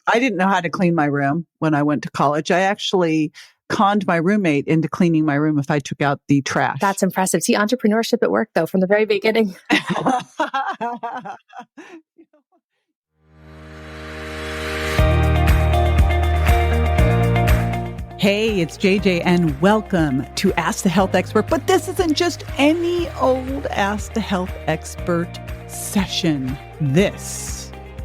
I didn't know how to clean my room when I went to college. I actually conned my roommate into cleaning my room if I took out the trash. That's impressive. See, entrepreneurship at work, though, from the very beginning. Hey, it's JJ, and welcome to Ask the Health Expert. But this isn't just any old Ask the Health Expert session. This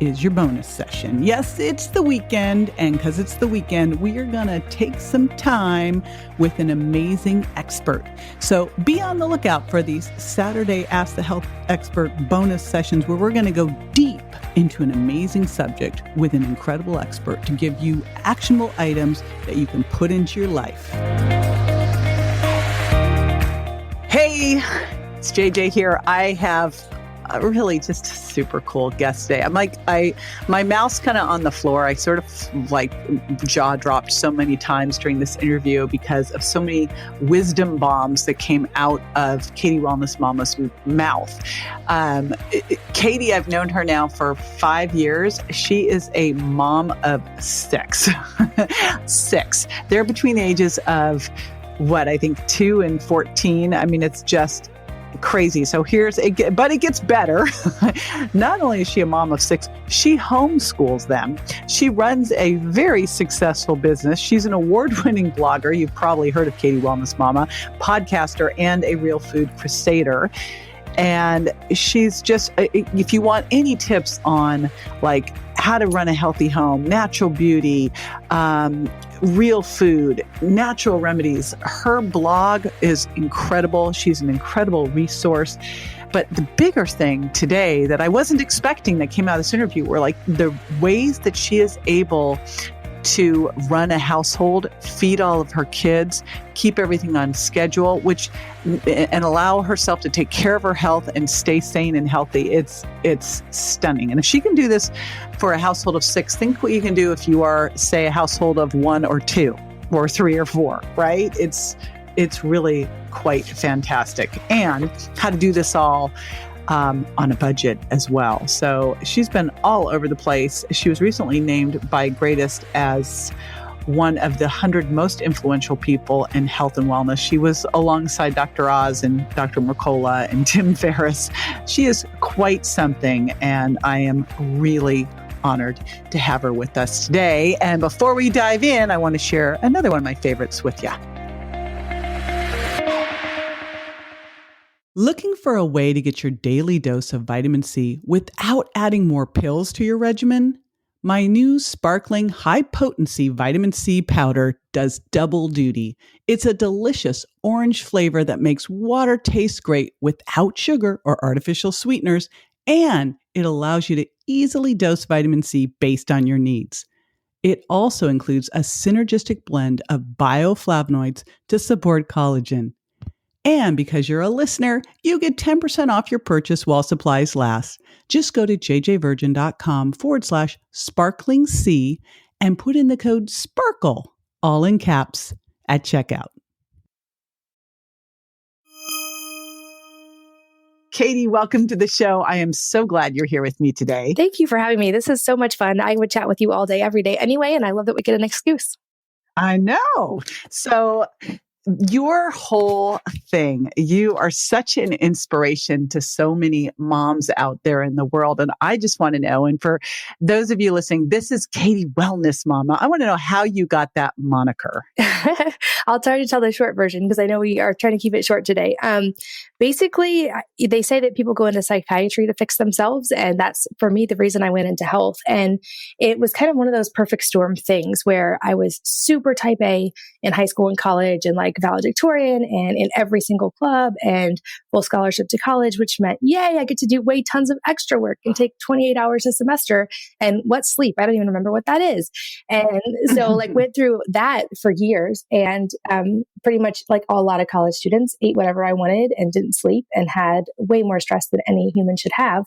is your bonus session. Yes, it's the weekend, and because it's the weekend, we are going to take some time with an amazing expert. So be on the lookout for these Saturday Ask the Health Expert bonus sessions where we're going to go deep into an amazing subject with an incredible expert to give you actionable items that you can put into your life. Hey, it's JJ here. I have really just a super cool guest today. My mouth's kind of on the floor. I sort of like jaw dropped so many times during this interview because of so many wisdom bombs that came out of Katie Wellness Mama's mouth. Katie, I've known her now for 5 years. She is a mom of 6. 6. They're between the ages of I think 2 and 14. I mean, it's just crazy. So but it gets better. Not only is she a mom of 6, she homeschools them. She runs a very successful business. She's an award-winning blogger. You've probably heard of Katie Wellness Mama, podcaster, and a real food crusader. And she's just, if you want any tips on like how to run a healthy home, natural beauty, real food, natural remedies, her blog is incredible. She's an incredible resource. But the bigger thing today that I wasn't expecting that came out of this interview were like the ways that she is able to run a household, feed all of her kids, keep everything on schedule, and allow herself to take care of her health and stay sane and healthy. It's stunning. And if she can do this for a household of 6, think what you can do if you are, say, a household of 1 or 2 or 3 or 4, right? It's really quite fantastic. And how to do this all on a budget as well. So she's been all over the place. She was recently named by Greatest as one of the 100 most influential people in health and wellness. She was alongside Dr. Oz and Dr. Mercola and Tim Ferriss. She is quite something, and I am really honored to have her with us today. And before we dive in, I want to share another one of my favorites with you. Looking for a way to get your daily dose of vitamin C without adding more pills to your regimen? My new sparkling high-potency vitamin C powder does double duty. It's a delicious orange flavor that makes water taste great without sugar or artificial sweeteners, and it allows you to easily dose vitamin C based on your needs. It also includes a synergistic blend of bioflavonoids to support collagen. And because you're a listener, you get 10% off your purchase while supplies last. Just go to jjvirgin.com/sparklingc and put in the code SPARKLE, all in caps, at checkout. Katie, welcome to the show. I am so glad you're here with me today. Thank you for having me. This is so much fun. I would chat with you all day, every day anyway, and I love that we get an excuse. I know. So your whole thing, you are such an inspiration to so many moms out there in the world. And I just want to know, and for those of you listening, this is Katie Wellness Mama. I want to know how you got that moniker. I'll try to tell the short version because I know we are trying to keep it short today. Basically, they say that people go into psychiatry to fix themselves. And that's, for me, the reason I went into health. And it was kind of one of those perfect storm things where I was super type A in high school and college and like valedictorian and in every single club and full scholarship to college, which meant, yay, I get to do way tons of extra work and take 28 hours a semester. And what's sleep? I don't even remember what that is. And so like went through that for years and pretty much like a lot of college students ate whatever I wanted and didn't sleep and had way more stress than any human should have,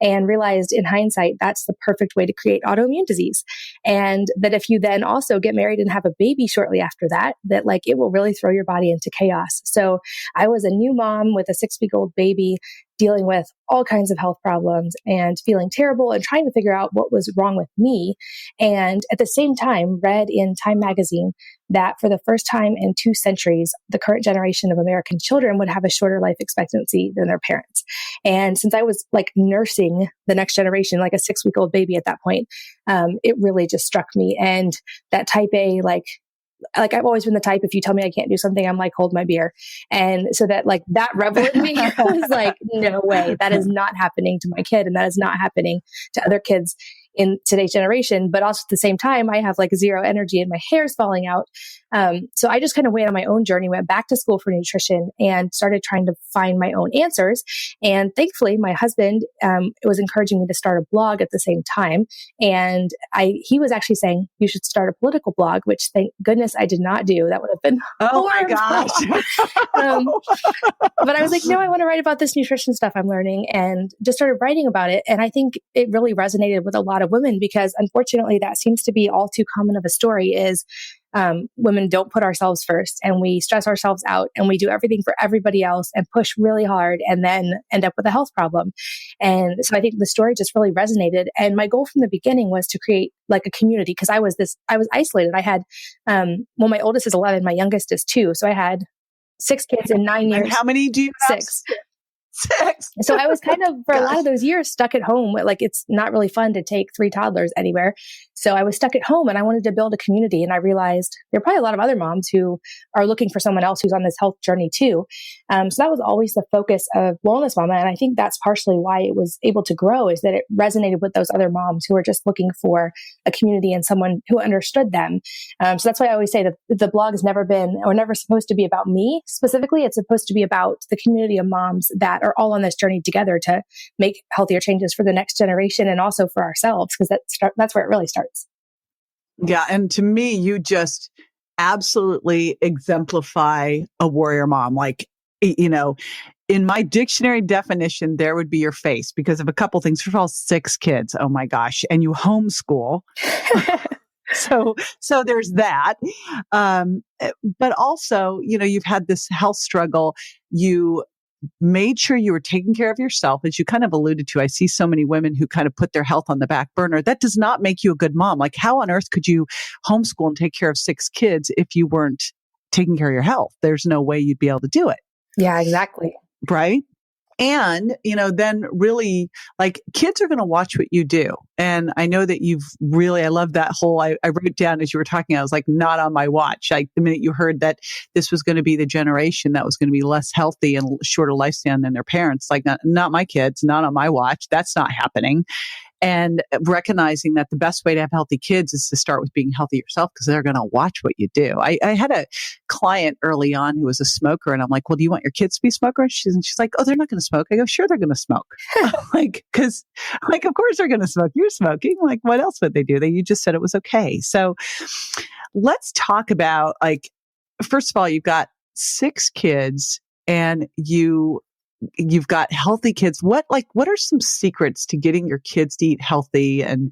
and realized in hindsight, that's the perfect way to create autoimmune disease. And that if you then also get married and have a baby shortly after that, that like it will really throw your body into chaos. So I was a new mom with a 6-week-old baby, dealing with all kinds of health problems and feeling terrible and trying to figure out what was wrong with me. And at the same time, read in Time magazine that for the first time in 2 centuries, the current generation of American children would have a shorter life expectancy than their parents. And since I was like nursing the next generation, like a 6-week-old baby at that point, it really just struck me. And that type A, like I've always been the type, if you tell me I can't do something, I'm like, hold my beer. And so that like that rebel in me was like, no way, that is not happening to my kid. And that is not happening to other kids in today's generation. But also at the same time, I have like zero energy and my hair's falling out. So I just kind of went on my own journey, went back to school for nutrition and started trying to find my own answers. And thankfully, my husband was encouraging me to start a blog at the same time. And he was actually saying, you should start a political blog, which thank goodness I did not do. That would have been Oh horrible. my gosh. But I was like, no, I want to write about this nutrition stuff I'm learning, and just started writing about it. And I think it really resonated with a lot of women because unfortunately that seems to be all too common of a story is women don't put ourselves first and we stress ourselves out and we do everything for everybody else and push really hard and then end up with a health problem. And so I think the story just really resonated. And my goal from the beginning was to create like a community because I was isolated. I had, my oldest is 11, my youngest is 2. So I had 6 kids in 9 years. And how many do you have? 6. 6. So I was kind of, for a lot of those years, stuck at home. Like, it's not really fun to take 3 toddlers anywhere. So I was stuck at home and I wanted to build a community. And I realized there are probably a lot of other moms who are looking for someone else who's on this health journey too. So that was always the focus of Wellness Mama. And I think that's partially why it was able to grow, is that it resonated with those other moms who were just looking for a community and someone who understood them. So that's why I always say that the blog has never been or never supposed to be about me specifically. It's supposed to be about the community of moms that are all on this journey together to make healthier changes for the next generation and also for ourselves, because that's where it really starts. Yeah. And to me, you just absolutely exemplify a warrior mom. Like, you know, in my dictionary definition, there would be your face because of a couple things. First of all, 6 kids. Oh my gosh. And you homeschool. So there's that. But also, you know, you've had this health struggle. You made sure you were taking care of yourself, as you kind of alluded to. I see so many women who kind of put their health on the back burner. That does not make you a good mom. Like, how on earth could you homeschool and take care of 6 kids if you weren't taking care of your health? There's no way you'd be able to do it. Yeah, exactly. Right. And, you know, then really, like, kids are going to watch what you do. And I know that I love that whole, I wrote down as you were talking, I was like, not on my watch. The minute you heard that this was going to be the generation that was going to be less healthy and shorter lifespan than their parents, like, not my kids, not on my watch. That's not happening. And recognizing that the best way to have healthy kids is to start with being healthy yourself, because they're going to watch what you do. I had a client early on who was a smoker, and I'm like, well, do you want your kids to be smokers? She's like, oh, they're not going to smoke. I go, sure, they're going to smoke. Because of course they're going to smoke. You're smoking. Like, what else would they do? You just said it was okay. So let's talk about, like, first of all, you've got 6 kids and you've got healthy kids. What are some secrets to getting your kids to eat healthy and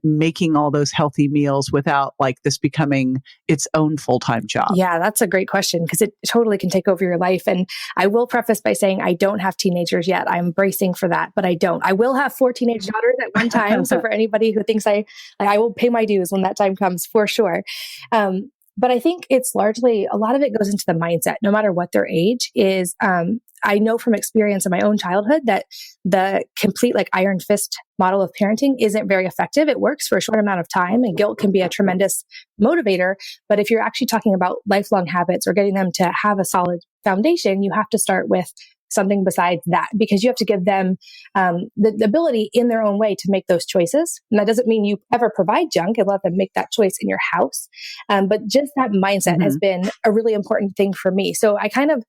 making all those healthy meals without like this becoming its own full-time job? Yeah, that's a great question, because it totally can take over your life. And I will preface by saying I don't have teenagers yet. I'm bracing for that, but I don't. I will have 4 teenage daughters at one time. So for anybody who thinks I will pay my dues when that time comes, for sure. But I think it's largely, a lot of it goes into the mindset, no matter what their age is. I know from experience in my own childhood that the complete like iron fist model of parenting isn't very effective. It works for a short amount of time, and guilt can be a tremendous motivator. But if you're actually talking about lifelong habits or getting them to have a solid foundation, you have to start with something besides that, because you have to give them the ability in their own way to make those choices. And that doesn't mean you ever provide junk and let them make that choice in your house. But just that mindset has been a really important thing for me. So I kind of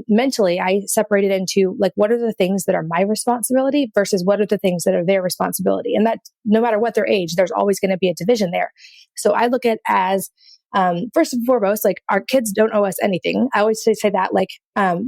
mentally, I separated into like, what are the things that are my responsibility versus what are the things that are their responsibility? And that no matter what their age, there's always going to be a division there. So I look at as first and foremost, like, our kids don't owe us anything. I always say that, like,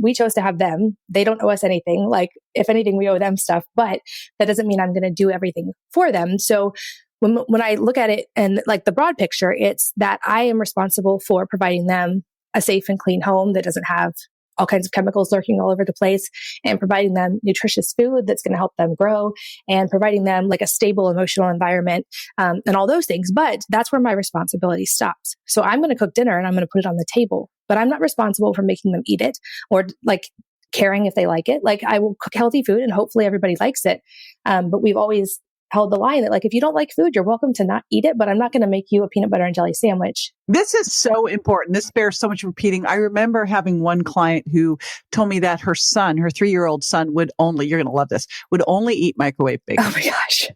we chose to have them. They don't owe us anything. Like, if anything, we owe them stuff, but that doesn't mean I'm going to do everything for them. So when I look at it and like the broad picture, it's that I am responsible for providing them a safe and clean home that doesn't have all kinds of chemicals lurking all over the place, and providing them nutritious food that's going to help them grow, and providing them like a stable emotional environment, and all those things. But that's where my responsibility stops. So I'm going to cook dinner and I'm going to put it on the table, but I'm not responsible for making them eat it or like caring if they like it. Like I will cook healthy food and hopefully everybody likes it. But we've always held the line that like, if you don't like food, you're welcome to not eat it, but I'm not going to make you a peanut butter and jelly sandwich. This is so important. This bears so much repeating. I remember having one client who told me that her son, her 3-year-old son would only, you're going to love this, would only eat microwave bacon. Oh my gosh.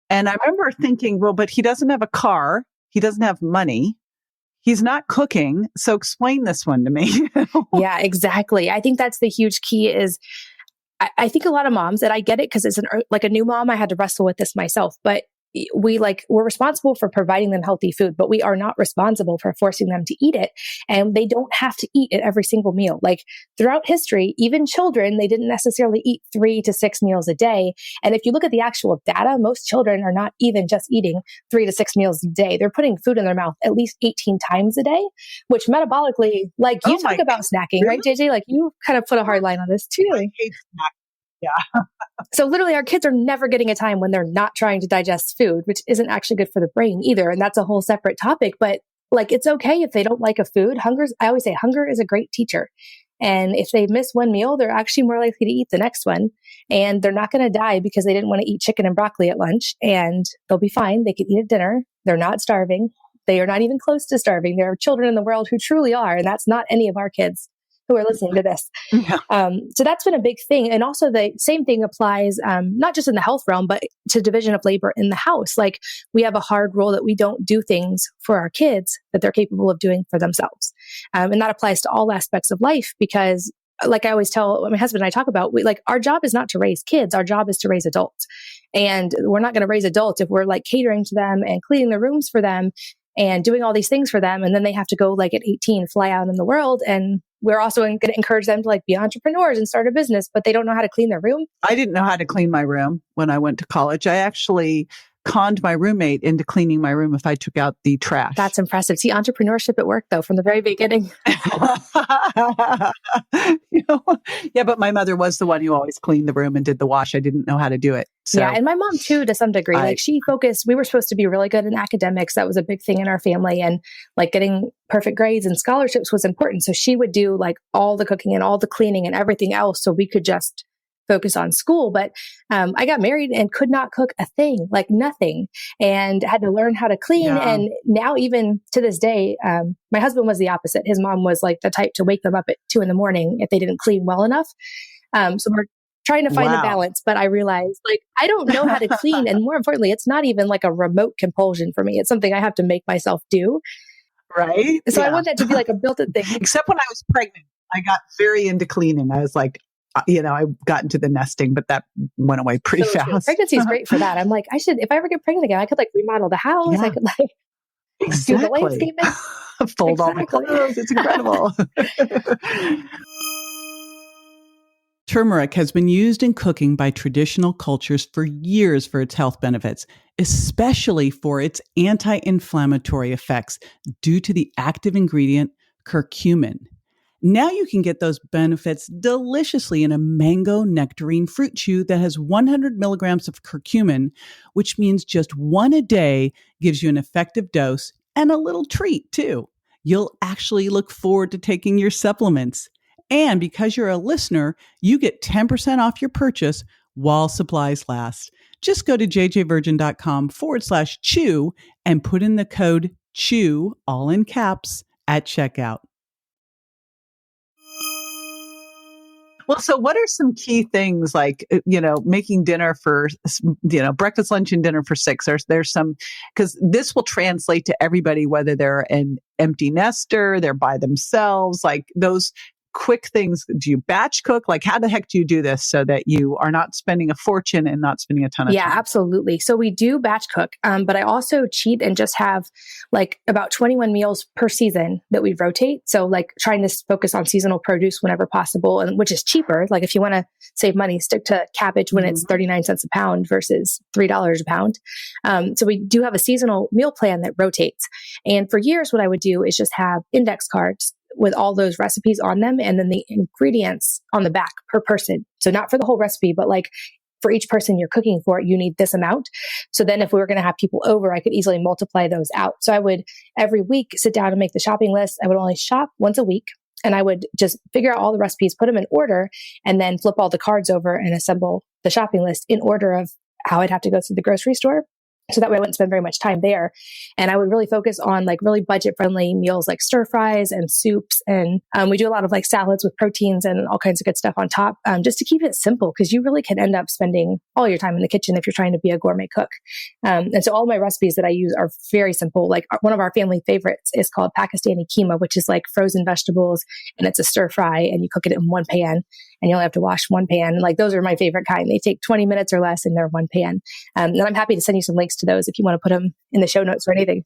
And I remember thinking, well, but he doesn't have a car. He doesn't have money. He's not cooking. So explain this one to me. Yeah, exactly. I think that's the huge key is I think a lot of moms, and I get it because it's like a new mom, I had to wrestle with this myself, but we're responsible for providing them healthy food, but we are not responsible for forcing them to eat it. And they don't have to eat it every single meal. Like throughout history, even children, they didn't necessarily eat 3 to 6 meals a day. And if you look at the actual data, most children are not even just eating 3 to 6 meals a day. They're putting food in their mouth at least 18 times a day, which metabolically, like you talk about snacking, really? Right, JJ? Like you kind of put a hard line on this too. I hate snacking. Yeah. So literally our kids are never getting a time when they're not trying to digest food, which isn't actually good for the brain either. And that's a whole separate topic, but like, it's okay if they don't like a food. I always say hunger is a great teacher. And if they miss one meal, they're actually more likely to eat the next one. And they're not going to die because they didn't want to eat chicken and broccoli at lunch, and they'll be fine. They can eat at dinner. They're not starving. They are not even close to starving. There are children in the world who truly are. And that's not any of our kids who are listening to this. Yeah. So that's been a big thing. And also the same thing applies, not just in the health realm, but to division of labor in the house. Like we have a hard rule that we don't do things for our kids that they're capable of doing for themselves. And that applies to all aspects of life because like I always tell my husband and I talk about, our job is not to raise kids. Our job is to raise adults. And we're not going to raise adults if we're like catering to them and cleaning the rooms for them and doing all these things for them. And then they have to go like at 18, fly out in the world. And we're also going to encourage them to like be entrepreneurs and start a business, but they don't know how to clean their room. I didn't know how to clean my room when I went to college. I actually conned my roommate into cleaning my room if I took out the trash. That's impressive. See, entrepreneurship at work though, from the very beginning. Yeah, but my mother was the one who always cleaned the room and did the wash. I didn't know how to do it. So, yeah, and my mom too, to some degree. Like she focused, we were supposed to be really good in academics. That was a big thing in our family. And like getting perfect grades and scholarships was important. So she would do like all the cooking and all the cleaning and everything else so we could just focus on school. But I got married and could not cook a thing, like nothing, and had to learn how to clean. Yeah. And now even to this day, my husband was the opposite. His mom was like the type to wake them up at 2 a.m. if they didn't clean well enough. So we're trying to find the balance, but I realized like, I don't know how to clean. And more importantly, it's not even like a remote compulsion for me. It's something I have to make myself do. Right. So I want that to be like a built-in thing. Except when I was pregnant, I got very into cleaning. I was like, I got into the nesting, but that went away pretty fast. Pregnancy is great for that. I'm like, if I ever get pregnant again, I could like remodel the house. Yeah. I could like do the landscaping. Fold all my clothes. It's incredible. Turmeric has been used in cooking by traditional cultures for years for its health benefits, especially for its anti-inflammatory effects due to the active ingredient curcumin. Now you can get those benefits deliciously in a mango nectarine fruit chew that has 100 milligrams of curcumin, which means just one a day gives you an effective dose and a little treat too. You'll actually look forward to taking your supplements. And because you're a listener, you get 10% off your purchase while supplies last. Just go to jjvirgin.com/chew and put in the code CHEW, all in caps, at checkout. Well, so what are some key things like, making dinner for, breakfast, lunch, and dinner for 6? There's some, because this will translate to everybody, whether they're an empty nester, they're by themselves, like those quick things. Do you batch cook? Like how the heck do you do this so that you are not spending a fortune and not spending a ton of time? Yeah, absolutely. So we do batch cook, but I also cheat and just have like about 21 meals per season that we rotate. So like trying to focus on seasonal produce whenever possible, and which is cheaper. Like if you want to save money, stick to cabbage when it's 39 cents a pound versus $3 a pound. So we do have a seasonal meal plan that rotates. And for years, what I would do is just have index cards with all those recipes on them and then the ingredients on the back per person. So not for the whole recipe, but like for each person you're cooking for, you need this amount. So then if we were going to have people over, I could easily multiply those out. So I would every week sit down and make the shopping list. I would only shop once a week. And I would just figure out all the recipes, put them in order, and then flip all the cards over and assemble the shopping list in order of how I'd have to go through the grocery store. So that way I wouldn't spend very much time there. And I would really focus on like really budget friendly meals like stir fries and soups. And we do a lot of like salads with proteins and all kinds of good stuff on top, just to keep it simple, because you really can end up spending all your time in the kitchen if you're trying to be a gourmet cook. And so all my recipes that I use are very simple. Like one of our family favorites is called Pakistani keema, which is like frozen vegetables, and it's a stir fry, and you cook it in one pan, and you only have to wash one pan. Like those are my favorite kind. They take 20 minutes or less, and they're one pan. And I'm happy to send you some links to those if you want to put them in the show notes or anything.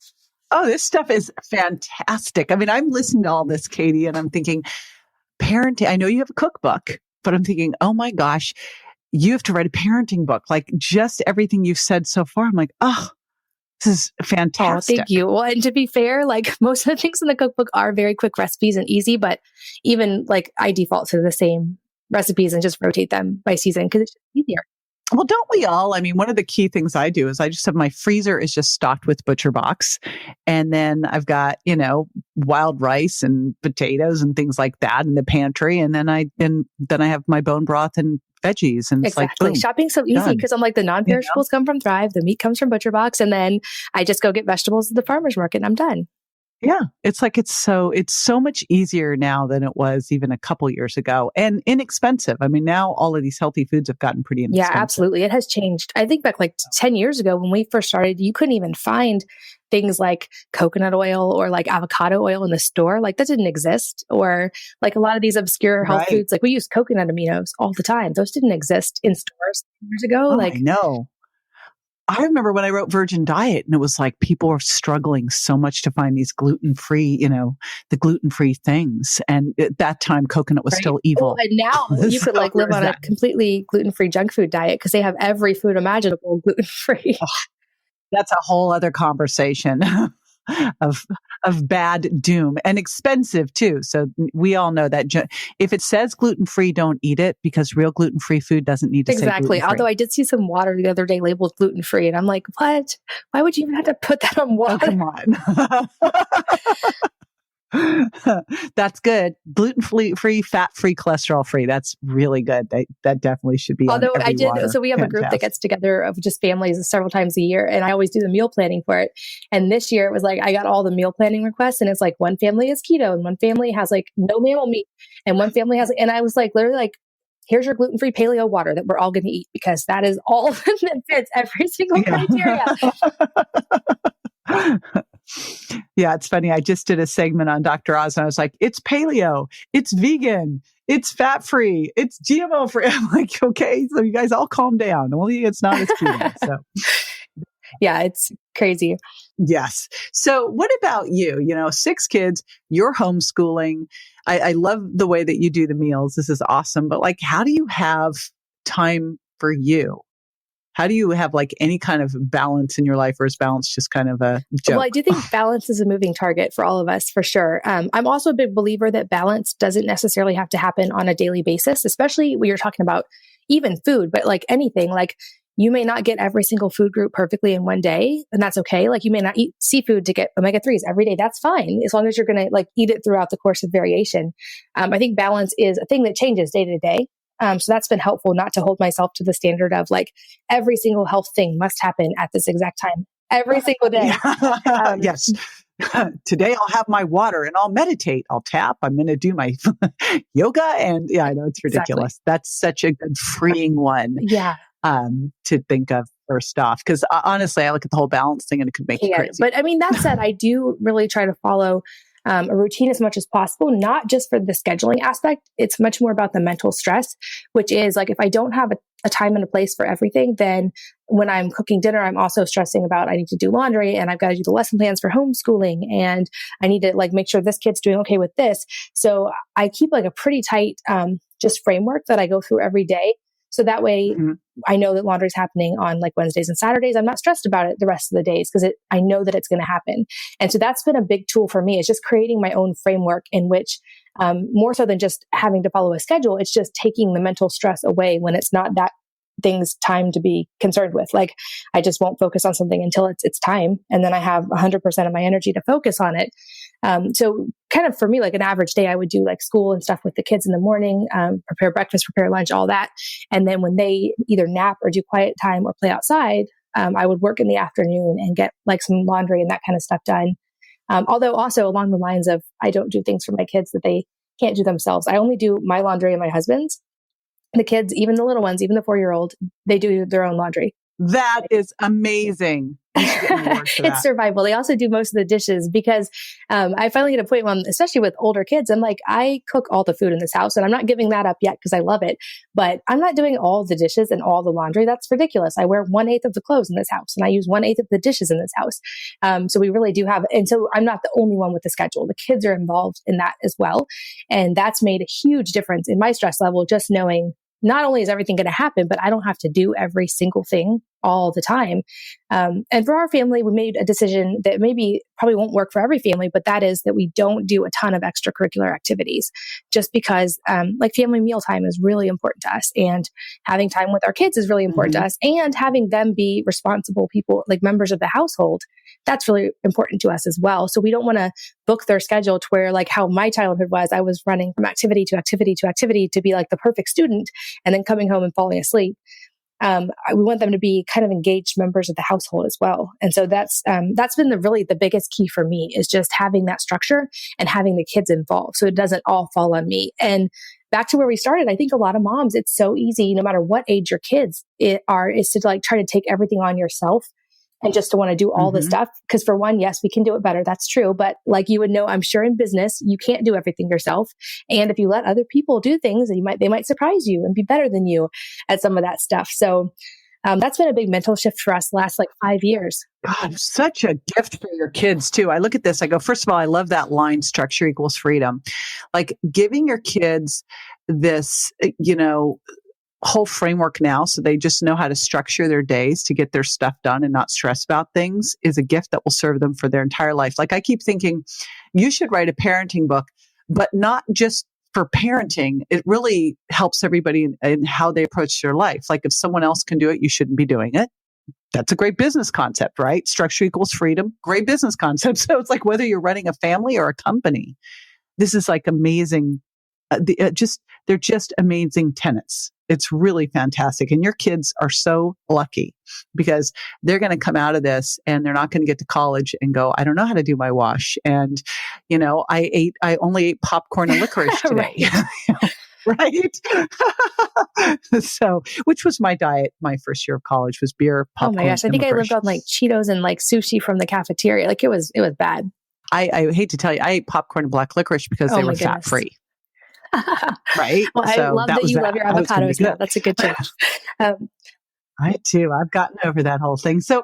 Oh, this stuff is fantastic. I mean, I'm listening to all this, Katie, and I'm thinking, parenting, I know you have a cookbook, but I'm thinking, oh my gosh, you have to write a parenting book. Like just everything you've said so far, I'm like, oh, this is fantastic. Oh, thank you. Well, and to be fair, like most of the things in the cookbook are very quick recipes and easy, but even like I default to the same recipes and just rotate them by season because it's just easier. Well, don't we all? I mean, one of the key things I do is I just have my freezer is just stocked with Butcher Box. And then I've got, wild rice and potatoes and things like that in the pantry. And then I have my bone broth and veggies. And it's exactly. Like, boom, shopping's so easy because I'm like the non-perishables come from Thrive, the meat comes from Butcher Box, and then I just go get vegetables at the farmer's market and I'm done. Yeah. It's like, it's so much easier now than it was even a couple years ago, and inexpensive. I mean, now all of these healthy foods have gotten pretty inexpensive. Yeah, absolutely. It has changed. I think back like 10 years ago when we first started, you couldn't even find things like coconut oil or like avocado oil in the store. Like that didn't exist. Or like a lot of these obscure health foods, like we use coconut aminos all the time. Those didn't exist in stores years ago. I know. I remember when I wrote Virgin Diet, and it was like people were struggling so much to find these gluten-free, the gluten-free things. And at that time, coconut was still evil. Oh, and now you could like live on a completely gluten-free junk food diet because they have every food imaginable gluten-free. Oh, that's a whole other conversation of bad doom, and expensive too. So we all know that if it says gluten-free, don't eat it, because real gluten-free food doesn't need to say gluten-free. Although I did see some water the other day labeled gluten-free, and I'm like, what? Why would you even have to put that on water? Oh, come on. That's good. Gluten-free, fat-free, cholesterol-free. That's really good. That definitely should be. Although on every water. So we have a group that gets together of just families several times a year, and I always do the meal planning for it. And this year it was like I got all the meal planning requests, and it's like one family is keto, and one family has like no mammal meat, and one family has, and I was like literally like, here's your gluten-free paleo water that we're all going to eat, because that is all that fits every single criteria. Yeah, it's funny. I just did a segment on Dr. Oz, and I was like, it's paleo, it's vegan, it's fat-free, it's GMO-free. I'm like, okay, so you guys all calm down. Only it's not as keto. So, yeah, it's crazy. Yes. So what about you? 6 kids, you're homeschooling. I love the way that you do the meals. This is awesome. But like, how do you have time for you? How do you have like any kind of balance in your life, or is balance just kind of a joke? Well, I do think balance is a moving target for all of us, for sure. I'm also a big believer that balance doesn't necessarily have to happen on a daily basis, especially when you're talking about even food, but like anything, like you may not get every single food group perfectly in one day, and that's okay. Like you may not eat seafood to get omega-3s every day. That's fine, as long as you're going to like eat it throughout the course of variation. I think balance is a thing that changes day to day. So that's been helpful, not to hold myself to the standard of like every single health thing must happen at this exact time every single day. Yes. Today I'll have my water and I'll meditate. I'll tap. I'm going to do my yoga. And yeah, I know it's ridiculous. Exactly. That's such a good freeing one. Yeah. To think of first off, because honestly, I look at the whole balance thing and it could make you crazy. But I mean, that said, I do really try to follow a routine as much as possible, not just for the scheduling aspect. It's much more about the mental stress, which is like, if I don't have a time and a place for everything, then when I'm cooking dinner, I'm also stressing about, I need to do laundry, and I've got to do the lesson plans for homeschooling, and I need to like make sure this kid's doing okay with this. So I keep like a pretty tight, just framework that I go through every day So that way Mhm. I know that laundry is happening on like Wednesdays and Saturdays. I'm not stressed about it the rest of the days because I know that it's going to happen. And so that's been a big tool for me. It's just creating my own framework in which, more so than just having to follow a schedule, it's just taking the mental stress away when it's not that thing's time to be concerned with. Like I just won't focus on something until it's time. And then I have 100% of my energy to focus on it. So kind of for me, like an average day, I would do like school and stuff with the kids in the morning, prepare breakfast, prepare lunch, all that. And then when they either nap or do quiet time or play outside, I would work in the afternoon and get like some laundry and that kind of stuff done. Although also along the lines of, I don't do things for my kids that they can't do themselves. I only do my laundry and my husband's. The kids, even the little ones, even the 4-year-old, they do their own laundry. That is amazing. You should get an award for that. It's survival. They also do most of the dishes because I finally hit a point when, especially with older kids, I'm like, I cook all the food in this house and I'm not giving that up yet because I love it. But I'm not doing all the dishes and all the laundry. That's ridiculous. I wear 1/8 of the clothes in this house and I use 1/8 of the dishes in this house. So we really do have, and so I'm not the only one with the schedule. The kids are involved in that as well. And that's made a huge difference in my stress level, just knowing not only is everything going to happen, but I don't have to do every single thing all the time. And for our family, we made a decision that probably won't work for every family, but that is that we don't do a ton of extracurricular activities just because, like family mealtime is really important to us and having time with our kids is really important to us and having them be responsible people, like members of the household. That's really important to us as well. So we don't want to book their schedule to where like how my childhood was, I was running from activity to activity to activity to be like the perfect student and then coming home and falling asleep. We want them to be kind of engaged members of the household as well. And so that's been the biggest key for me is just having that structure and having the kids involved. So it doesn't all fall on me. And back to where we started, I think a lot of moms, it's so easy, no matter what age your kids is to like try to take everything on yourself and just to want to do all the stuff. Because for one, yes, we can do it better. That's true. But like you would know, I'm sure in business, you can't do everything yourself. And if you let other people do things, they might surprise you and be better than you at some of that stuff. So that's been a big mental shift for us the last like 5 years. God, such a gift for your kids too. I look at this, I go, first of all, I love that line, structure equals freedom. Like giving your kids this, whole framework now so they just know how to structure their days to get their stuff done and not stress about things is a gift that will serve them for their entire life. Like I keep thinking you should write a parenting book, but not just for parenting. It really helps everybody in how they approach their life. Like if someone else can do it, you shouldn't be doing it. That's a great business concept, right? Structure equals freedom. Great business concept. So it's like whether you're running a family or a company, this is like amazing. They're just amazing tenets. It's really fantastic. And your kids are so lucky because they're going to come out of this and they're not going to get to college and go, I don't know how to do my wash. And, I only ate popcorn and licorice today. Right. So, which was my diet my first year of college was beer, popcorn. Oh my gosh. I think I lived on like Cheetos and like sushi from the cafeteria. Like it was bad. I hate to tell you, I ate popcorn and black licorice because they were fat free. Right. Well, I love that you love your avocados now. That's a good change. I too. I've gotten over that whole thing. So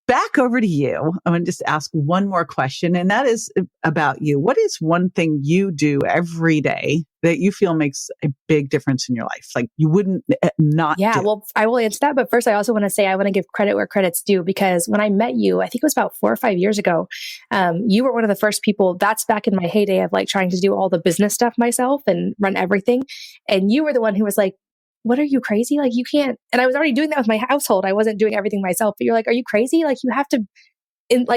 back over to you. I'm going to just ask one more question, and that is about you. What is one thing you do every day that you feel makes a big difference in your life? Like you wouldn't not do? Well, I will answer that. But first, I also want to say I want to give credit where credit's due because when I met you, I think it was about 4 or 5 years ago, you were one of the first people. That's back in my heyday of like trying to do all the business stuff myself and run everything. And you were the one who was like, what are you crazy? Like you can't. And I was already doing that with my household. I wasn't doing everything myself, but you're like, are you crazy? Like you have to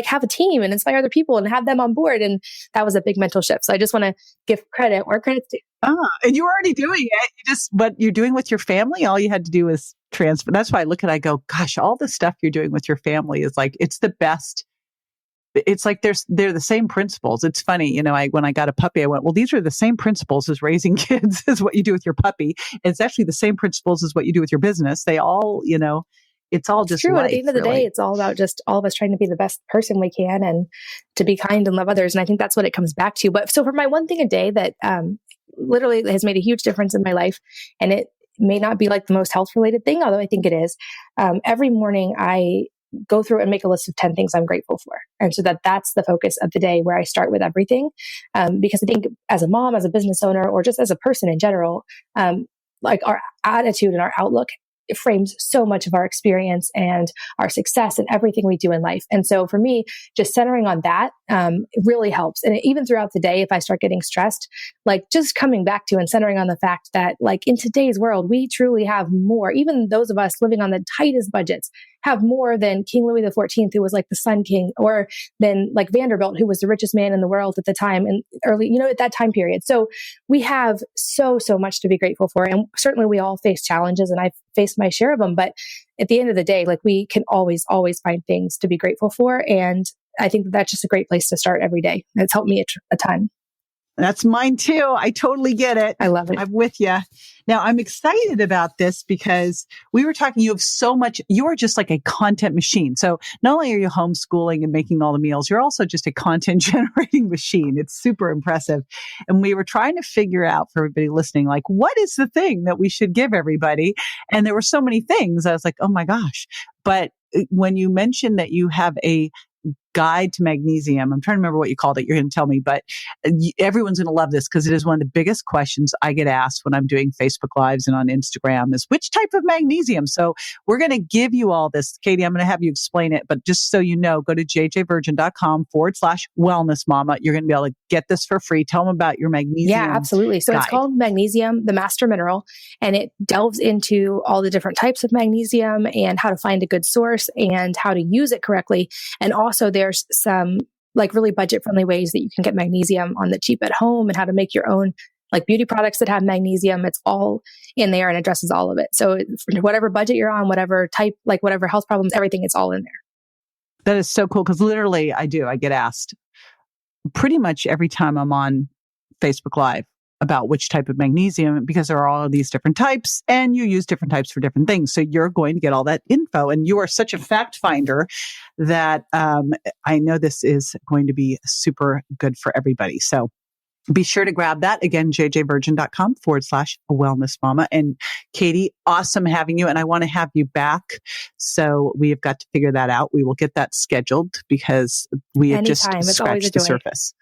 have a team and inspire other people and have them on board. And that was a big mental shift. So I just want to give credit where credit's due. And you were already doing it. What you're doing with your family, all you had to do is transfer. That's why I look at it, I go, gosh, all the stuff you're doing with your family is like, it's the best. It's like they're the same principles. It's funny, when I got a puppy, I went, well, these are the same principles as raising kids as what you do with your puppy. It's actually the same principles as what you do with your business. They all, it's all just true. Life, at the end of the day, it's all about just all of us trying to be the best person we can and to be kind and love others. And I think that's what it comes back to. But so for my one thing a day that literally has made a huge difference in my life, and it may not be like the most health related thing, although I think it is. Every morning I go through and make a list of 10 things I'm grateful for. And so that's the focus of the day where I start with everything. Because I think as a mom, as a business owner, or just as a person in general, like our attitude and our outlook, it frames so much of our experience and our success and everything we do in life. And so for me, just centering on that, it really helps. And even throughout the day, if I start getting stressed, like just coming back to and centering on the fact that like in today's world, we truly have more, even those of us living on the tightest budgets have more than King Louis XIV, who was like the Sun King, or than like Vanderbilt, who was the richest man in the world at the time and early, at that time period. So we have so much to be grateful for. And certainly we all face challenges, and I've faced my share of them. But at the end of the day, like we can always find things to be grateful for. And I think that's just a great place to start every day. It's helped me a ton. That's mine too. I totally get it. I love it. I'm with you. Now, I'm excited about this because we were talking, you have so much, you are just like a content machine. So not only are you homeschooling and making all the meals, you're also just a content generating machine. It's super impressive. And we were trying to figure out for everybody listening, like, what is the thing that we should give everybody? And there were so many things. I was like, oh my gosh. But when you mentioned that you have a guide to magnesium. I'm trying to remember what you called it. You're going to tell me, but everyone's going to love this because it is one of the biggest questions I get asked when I'm doing Facebook Lives and on Instagram is which type of magnesium? So we're going to give you all this. Katie, I'm going to have you explain it, but just so you know, go to jjvirgin.com/wellness mama. You're going to be able to get this for free. Tell them about your magnesium. Yeah, absolutely. So guide. It's called Magnesium, the Master Mineral, and it delves into all the different types of magnesium and how to find a good source and how to use it correctly. And also there's some like really budget friendly ways that you can get magnesium on the cheap at home and how to make your own like beauty products that have magnesium. It's all in there and addresses all of it. So whatever budget you're on, whatever type, like whatever health problems, everything is all in there. That is so cool because literally I get asked pretty much every time I'm on Facebook Live about which type of magnesium, because there are all of these different types and you use different types for different things. So you're going to get all that info, and you are such a fact finder that I know this is going to be super good for everybody. So be sure to grab that. Again, jjvirgin.com/wellness mama. And Katie, awesome having you. And I want to have you back. So we have got to figure that out. We will get that scheduled because we have just scratched the surface.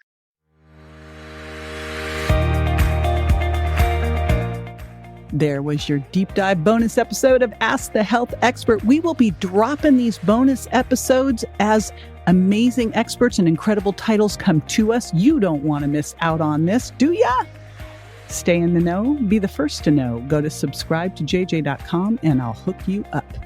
There was your deep dive bonus episode of Ask the Health Expert. We will be dropping these bonus episodes as amazing experts and incredible titles come to us. You don't want to miss out on this, do ya? Stay in the know, be the first to know. Go to subscribe to jj.com and I'll hook you up.